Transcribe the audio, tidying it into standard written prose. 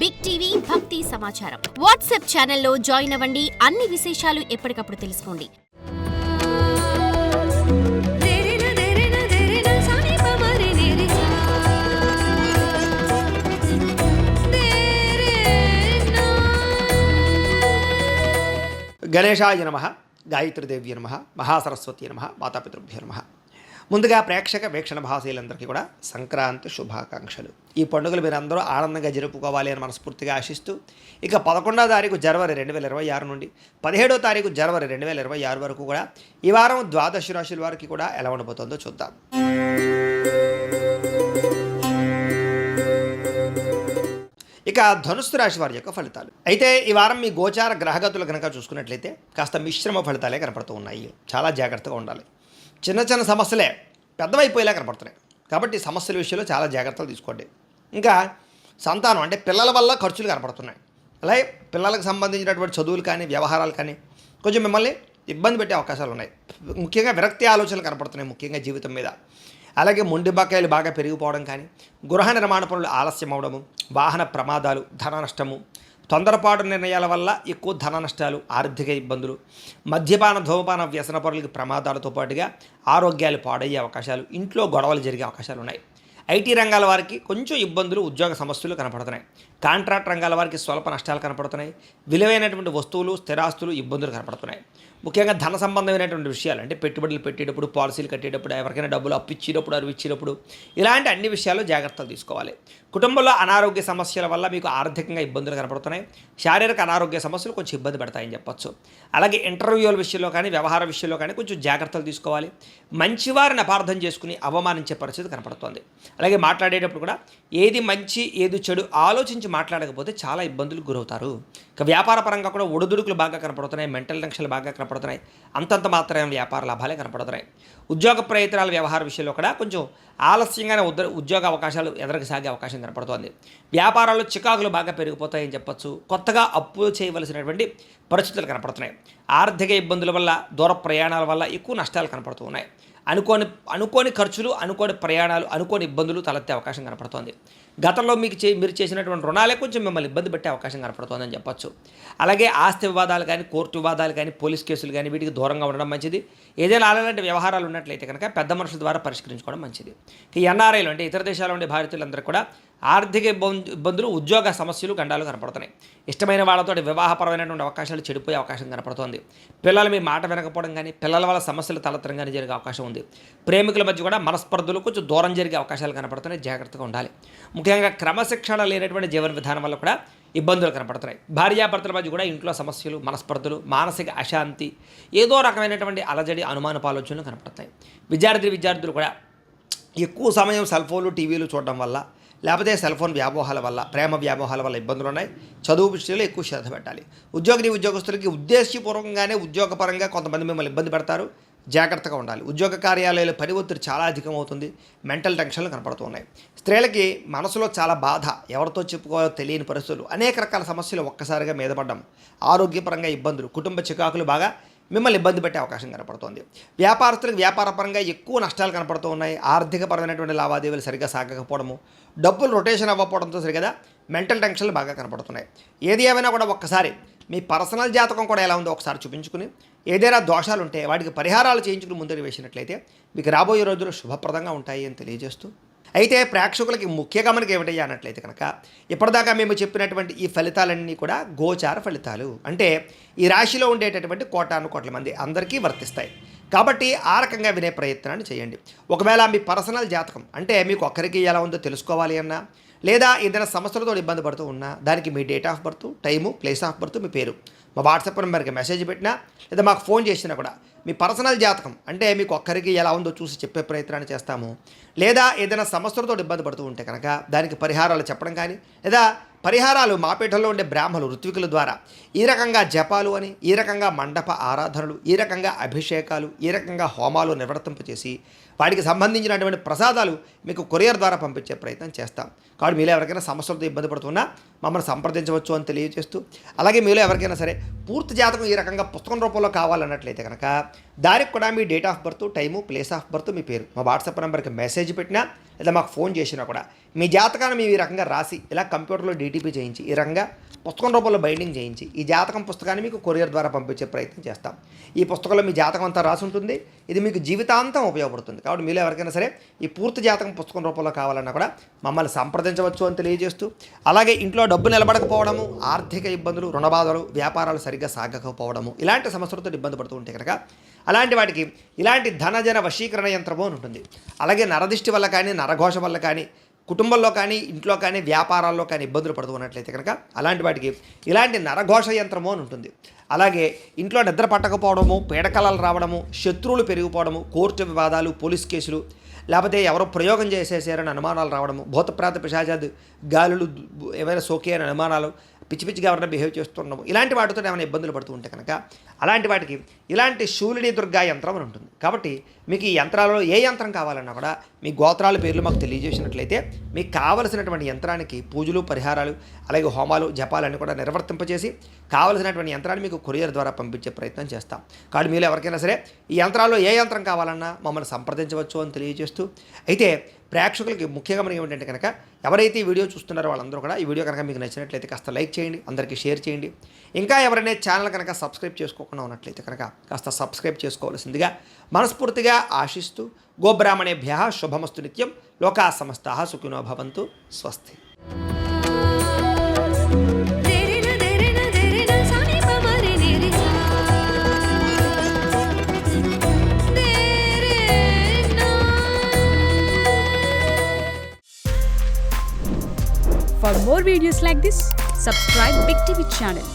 Big TV భక్తి సమాచారం WhatsApp ఛానల్లో జాయిన్ అవ్వండి. అన్ని విశేషాలు ఎప్పటికప్పుడు తెలుసుకోండి. గణేశాయ నమః, గాయత్రీదేవ్య నమః, మహాసరస్వతి నమః, మాతాపితృభ్యో నమః. ముందుగా ప్రేక్షక వీక్షణ భాషలందరికీ కూడా సంక్రాంతి శుభాకాంక్షలు. ఈ పండుగలు మీరు అందరూ ఆనందంగా జరుపుకోవాలి అని మనస్ఫూర్తిగా ఆశిస్తూ, ఇక 11వ తారీఖు జనవరి 2026 నుండి 17వ తారీఖు జనవరి 2026 వరకు కూడా ఈ వారం ద్వాదశ రాశుల వారికి కూడా ఎలా ఉండబోతుందో చూద్దాం. ఇక ధనుస్సు రాశి వారి యొక్క ఫలితాలు. అయితే ఈ వారం మీ గోచార గ్రహగతులు కనుక చూసుకున్నట్లయితే కాస్త మిశ్రమ ఫలితాలే కనపడుతూ ఉన్నాయి. చాలా జాగ్రత్తగా ఉండాలి. చిన్న చిన్న సమస్యలే పెద్దవైపోయేలా కనపడుతున్నాయి. కాబట్టి సమస్యల విషయంలో చాలా జాగ్రత్తలు తీసుకోండి. ఇంకా సంతానం అంటే పిల్లల వల్ల ఖర్చులు కనపడుతున్నాయి. అలాగే పిల్లలకు సంబంధించినటువంటి చదువులు కానీ వ్యవహారాలు కానీ కొంచెం మిమ్మల్ని ఇబ్బంది పెట్టే అవకాశాలు ఉన్నాయి. ముఖ్యంగా విరక్తి ఆలోచనలు కనపడుతున్నాయి, ముఖ్యంగా జీవితం మీద. అలాగే మొండి బకాయిలు బాగా పెరిగిపోవడం కానీ, గృహ నిర్మాణ పనులు ఆలస్యం అవడము, వాహన ప్రమాదాలు, ధన నష్టము, తొందరపాటు నిర్ణయాల వల్ల ఎక్కువ ధన నష్టాలు, ఆర్థిక ఇబ్బందులు, మద్యపాన ధూమపాన వ్యసన పనులకి ప్రమాదాలతో పాటుగా ఆరోగ్యాలు పాడయ్యే అవకాశాలు, ఇంట్లో గొడవలు జరిగే అవకాశాలు ఉన్నాయి. ఐటీ రంగాల వారికి కొంచెం ఇబ్బందులు, ఉద్యోగ సమస్యలు కనపడుతున్నాయి. కాంట్రాక్ట్ రంగాల వారికి స్వల్ప నష్టాలు కనపడుతున్నాయి. విలువైనటువంటి వస్తువులు, స్థిరాస్తులు ఇబ్బందులు కనపడుతున్నాయి. ముఖ్యంగా ధన సంబంధమైనటువంటి విషయాలు అంటే పెట్టుబడులు పెట్టేటప్పుడు, పాలసీలు కట్టేటప్పుడు, ఎవరికైనా డబ్బులు అప్పు ఇచ్చేటప్పుడు, అరువు ఇచ్చేటప్పుడు ఇలాంటి అన్ని విషయాల్లో జాగ్రత్తలు తీసుకోవాలి. కుటుంబంలో అనారోగ్య సమస్యల వల్ల మీకు ఆర్థికంగా ఇబ్బందులు కనపడుతున్నాయి. శారీరక అనారోగ్య సమస్యలు కొంచెం ఇబ్బంది పడతాయని చెప్పొచ్చు. అలాగే ఇంటర్వ్యూల విషయంలో కానీ, వ్యవహార విషయంలో కానీ కొంచెం జాగ్రత్తలు తీసుకోవాలి. మంచివారిని అపార్థం చేసుకుని అవమానించే పరిస్థితి కనపడుతుంది. అలాగే మాట్లాడేటప్పుడు కూడా ఏది మంచి ఏది చెడు ఆలోచించి మాట్లాడకపోతే చాలా ఇబ్బందులు గురవుతారు. ఇక వ్యాపార పరంగా కూడా ఒడిదుడుకులు బాగా కనపడుతున్నాయి. మెంటల్ టెన్షన్లు బాగా కనపడుతున్నాయి. అంతంత మాత్రమే వ్యాపార లాభాలే కనపడుతున్నాయి. ఉద్యోగ ప్రయత్నాల వ్యవహార విషయంలో కూడా కొంచెం ఆలస్యంగానే ఉద్యోగ అవకాశాలు ఎదురుకు సాగే అవకాశం కనపడుతోంది. వ్యాపారాల్లో చికాకులు బాగా పెరిగిపోతాయని చెప్పొచ్చు. కొత్తగా అప్పు చేయవలసినటువంటి పరిస్థితులు కనపడుతున్నాయి. ఆర్థిక ఇబ్బందుల వల్ల, దూర ప్రయాణాల వల్ల ఎక్కువ నష్టాలు కనపడుతూ ఉన్నాయి. అనుకోని ఖర్చులు, అనుకోని ప్రయాణాలు, అనుకోని ఇబ్బందులు తలెత్తే అవకాశం కనపడుతోంది. గతంలో మీరు చేసినటువంటి రుణాలే కొంచెం మిమ్మల్ని ఇబ్బంది పెట్టే అవకాశం కనపడుతోందని చెప్పొచ్చు. అలాగే ఆస్తి వివాదాలు కానీ, కోర్టు వివాదాలు కానీ, పోలీస్ కేసులు కానీ వీటికి దూరంగా ఉండడం మంచిది. ఏదైనా అలాంటి వ్యవహారాలు ఉన్నట్లయితే కనుక పెద్ద మనుషుల ద్వారా పరిష్కరించుకోవడం మంచిది. ఈ ఎన్ఆర్ఐలు అంటే ఇతర దేశాల్లో ఉండే భారతీయులందరూ కూడా ఆర్థిక ఇబ్బందులు, ఉద్యోగ సమస్యలు, గండాలు కనపడుతున్నాయి. ఇష్టమైన వాళ్ళతో వివాహపరమైనటువంటి అవకాశాలు చెడిపోయే అవకాశం కనపడుతోంది. పిల్లలు మీ మాట వినకపోవడం కానీ, పిల్లల వల్ల సమస్యలు తలెత్తడం కానీ జరిగే అవకాశం ఉంది. ప్రేమికుల మధ్య కూడా మనస్పర్ధలు కొంచెం దూరం జరిగే అవకాశాలు కనపడుతున్నాయి. జాగ్రత్తగా ఉండాలి. ముఖ్యంగా క్రమశిక్షణ లేనటువంటి జీవన విధానం వల్ల కూడా ఇబ్బందులు కనపడుతున్నాయి. భార్యాభర్తల మధ్య కూడా ఇంట్లో సమస్యలు, మనస్పర్ధలు, మానసిక అశాంతి, ఏదో రకమైనటువంటి అలజడి, అనుమానపు ఆలోచనలు కనపడుతున్నాయి. విద్యార్థులు కూడా ఎక్కువ సమయం సెల్ ఫోన్లు, టీవీలు చూడడం వల్ల, లేకపోతే సెల్ ఫోన్ వ్యామోహాల వల్ల, ప్రేమ వ్యామోహాల వల్ల ఇబ్బందులు ఉన్నాయి. చదువు విషయంలో ఎక్కువ శ్రద్ధ పెట్టాలి. ఉద్యోగస్తులకి ఉద్దేశపూర్వకంగానే ఉద్యోగపరంగా కొంతమంది మిమ్మల్ని ఇబ్బంది పెడతారు. జాగ్రత్తగా ఉండాలి. ఉద్యోగ కార్యాలయాల పని ఒత్తిడి చాలా అధికమవుతుంది. మెంటల్ టెన్షన్లు కనపడుతున్నాయి. స్త్రీలకి మనసులో చాలా బాధ, ఎవరితో చెప్పుకోవాలో తెలియని పరిస్థితులు, అనేక రకాల సమస్యలు ఒక్కసారిగా మీద పడడం, ఆరోగ్యపరంగా ఇబ్బందులు, కుటుంబ చికాకులు బాగా మిమ్మల్ని ఇబ్బంది పెట్టే అవకాశం కనపడుతుంది. వ్యాపారస్తులకు వ్యాపారపరంగా ఎక్కువ నష్టాలు కనపడుతూ ఉన్నాయి. ఆర్థికపరమైనటువంటి లావాదేవీలు సరిగ్గా సాగకపోవడము, డబ్బులు రొటేషన్ అవ్వకపోవడంతో సరిగ్గా మెంటల్ టెన్షన్లు బాగా కనపడుతున్నాయి. ఏది ఏమైనా కూడా ఒక్కసారి మీ పర్సనల్ జాతకం కూడా ఎలా ఉందో ఒకసారి చూపించుకుని, ఏదైనా దోషాలు ఉంటే వాటికి పరిహారాలు చేయించుకుని ముందుకు వేసినట్లయితే మీకు రాబోయే రోజులు శుభప్రదంగా ఉంటాయి అని తెలియజేస్తూ, అయితే ప్రేక్షకులకి ముఖ్య గమనిక ఏమిటయ్యా అన్నట్లయితే కనుక, ఇప్పటిదాకా మేము చెప్పినటువంటి ఈ ఫలితాలన్నీ కూడా గోచార ఫలితాలు. అంటే ఈ రాశిలో ఉండేటటువంటి కోటాను మంది అందరికీ వర్తిస్తాయి. కాబట్టి ఆ రకంగా వినే ప్రయత్నాన్ని చేయండి. ఒకవేళ మీ పర్సనల్ జాతకం అంటే మీకు ఒక్కరికి ఎలా ఉందో తెలుసుకోవాలి అన్నా, లేదా ఏదైనా సమస్యలతో ఇబ్బంది పడుతూ ఉన్నా, దానికి మీ date of birth, time, place of birth, మీ పేరు మా వాట్సాప్ నెంబర్కి మెసేజ్ పెట్టినా, లేదా మాకు ఫోన్ చేసినా కూడా మీ పర్సనల్ జాతకం అంటే మీకు ఒక్కరికి ఎలా ఉందో చూసి చెప్పే ప్రయత్నాన్ని చేస్తాము. లేదా ఏదైనా సమస్యలతో ఇబ్బంది పడుతూ ఉంటే కనుక దానికి పరిహారాలు చెప్పడం కానీ, లేదా పరిహారాలు మాపేటలో ఉండే బ్రాహ్మణులు, ఋత్వికుల ద్వారా ఈ రకంగా జపాలు అని, ఈ రకంగా మండప ఆరాధనలు, ఈ రకంగా అభిషేకాలు, ఈ రకంగా హోమాలు నిర్వర్తింపచేసి వాటికి సంబంధించినటువంటి ప్రసాదాలు మీకు కొరియర్ ద్వారా పంపించే ప్రయత్నం చేస్తాం. కాబట్టి మీరు ఎవరికైనా సమస్యలతో ఇబ్బంది పడుతున్నా మమ్మల్ని సంప్రదించవచ్చు అని తెలియజేస్తూ, అలాగే మీలో ఎవరికైనా సరే పూర్తి జాతకం ఈ రకంగా పుస్తకం రూపంలో కావాలన్నట్లయితే కనుక దానికి కూడా మీ date of birth, time, place of birth, మీ పేరు మా వాట్సాప్ నెంబర్కి మెసేజ్ పెట్టినా లేదా మాకు ఫోన్ చేసినా కూడా మీ జాతకాన్ని మేము ఈ రకంగా రాసి ఇలా కంప్యూటర్లో డీటీపీ చేయించి ఈ రకంగా పుస్తకం రూపంలో బైండింగ్ చేయించి ఈ జాతకం పుస్తకాన్ని మీకు కొరియర్ ద్వారా పంపించే ప్రయత్నం చేస్తాం. ఈ పుస్తకంలో మీ జాతకం అంతా రాసి ఉంటుంది. ఇది మీకు జీవితాంతం ఉపయోగపడుతుంది. కాబట్టి మీలో ఎవరికైనా సరే ఈ పూర్తి జాతకం పుస్తకం రూపంలో కావాలన్నా కూడా మమ్మల్ని సంప్రదించవచ్చు అని తెలియజేస్తూ, అలాగే ఇంట్లో డబ్బు నిలబడకపోవడము, ఆర్థిక ఇబ్బందులు, రుణబాధలు, వ్యాపారాలు సరిగ్గా సాగకపోవడము, ఇలాంటి సమస్యలతో ఇబ్బంది పడుతూ ఉంటే కనుక అలాంటి వాటికి ఇలాంటి ధనజన వశీకరణ యంత్రము అని ఉంటుంది. అలాగే నరదిష్టి వల్ల కానీ, నరఘోష వల్ల కానీ, కుటుంబంలో కానీ, ఇంట్లో కానీ, వ్యాపారాల్లో కానీ ఇబ్బందులు పడుతూ ఉన్నట్లయితే కనుక అలాంటి వాటికి ఇలాంటి నరఘోష యంత్రము అని ఉంటుంది. అలాగే ఇంట్లో నిద్ర పట్టకపోవడము, పీడకలలు రావడము, శత్రువులు పెరిగిపోవడము, కోర్టు వివాదాలు, పోలీస్ కేసులు, లేకపోతే ఎవరో ప్రయోగం చేసేసారని అనుమానాలు రావడము, భూతప్రాత పిశాచాది గాలులు ఏమైనా సోకే అని అనుమానాలు, పిచ్చి పిచ్చిగా ఎవరైనా బిహేవ్ చేస్తున్నాము, ఇలాంటి వాటితో ఏమైనా ఇబ్బందులు పడుతూ ఉంటే కనుక అలాంటి వాటికి ఇలాంటి శూలిని దుర్గా యంత్రం అని ఉంటుంది. కాబట్టి మీకు ఈ యంత్రాలలో ఏ యంత్రం కావాలన్నా కూడా మీ గోత్రాల పేర్లు మాకు తెలియజేసినట్లయితే మీకు కావలసినటువంటి యంత్రానికి పూజలు, పరిహారాలు, అలాగే హోమాలు, జపాలన్నీ కూడా నిర్వర్తింపజేసి కావలసినటువంటి యంత్రాన్ని మీకు కొరియర్ ద్వారా పంపించే ప్రయత్నం చేస్తాం. కాబట్టి మీరు ఎవరికైనా సరే ఈ యంత్రాల్లో ఏ యంత్రం కావాలన్నా మమ్మల్ని సంప్రదించవచ్చు అని తెలియజేస్తూ, అయితే ప్రేక్షకులకి ముఖ్యంగా మనం ఏమిటంటే కనుక ఎవరైతే ఈ వీడియో చూస్తున్నారో వాళ్ళందరూ కూడా ఈ వీడియో కనుక మీకు నచ్చినట్లయితే కాస్త లైక్ చేయండి, అందరికీ షేర్ చేయండి. ఇంకా ఎవరైనా ఛానల్ కనుక సబ్స్క్రైబ్ చేసుకోకుండా ఉన్నట్లయితే కనుక కాస్త సబ్స్క్రైబ్ చేసుకోవాల్సిందిగా మనస్ఫూర్తిగా ఆశిస్తూ, గోబ్రాహ్మణేభ్యః శుభమస్తు నిత్యం, లోకా సమస్తాః సుఖినో భవంతు, స్వస్తి. For more videos like this, subscribe Big TV channel.